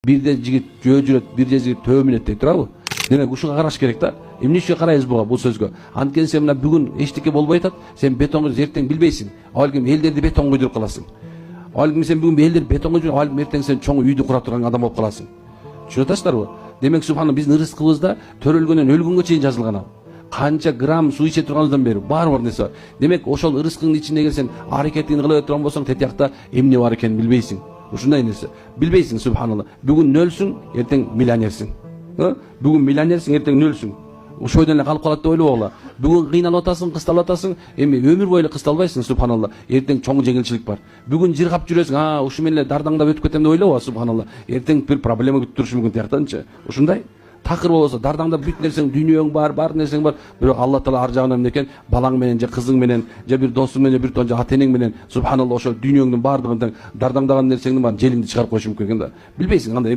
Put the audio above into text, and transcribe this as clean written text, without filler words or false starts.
бирде жигит жөө жүрөт, бирде жигит төбө минет дейт турабы? Демек ушуга караш керек да. Эмне үчүн карайбыз бул сөзгө? Анткени сен мына бүгүн эчтеке болбой атат, сен бетонго эртең билбейсиң. Алгим элдерди бетон куйдуруп каласың. Алгим сен бүгүн элдерди бетон куйдуруп, алгим эртең сен чоң үйдү кура турган адам болуп каласың. Түшүнүп атасыздарбы? Демек субхана биздин ырыскыбызда төрөлгөндөн өлгөнгө чейин жазылган ал. Канча грамм суу иче турганыбыздан бери бар нерсе бар. Демек ошол ырыскыңдын ичинде эгер сен аракетин кыла турган болсоң, тетиякта эмне бар экенин билбейсиң. Ушундай нерсе. Билбейсиң субханалла. Бүгүн нөлсүң, эртең миллионерсиң. Бүгүн миллионерсиң, эртең нөлсүң. Ошойдон эле калып калат деп ойлобогула. Бүгүн кыйналып атасың, кысталып атасың, эми өмүр бою эле кысталбайсың субханалла. Эртең чоң жеңилчилик бар. Бүгүн жыргап жүрөсүң, ушу менен эле дардаңдап өтүп кетем деп ойлобо субханалла. Эртең бир проблема бүтүп турушу мүмкүн тияктанчы. Ушундай. Такыр болсо дардаңда бүт нерсең, дүйнөң бар нерсең бар. Бирок Алла Таала ар жагынан эмне экен? Балаң менен же кызың менен, же бир досуң менен, бир тон же ата-энең менен субханалла ошо дүйнөңдүн бардыгын дардаңдаган нерсеңдин баарын желиңди чыгарып коюшу мүмкүн экен да. Билбейсиң кандай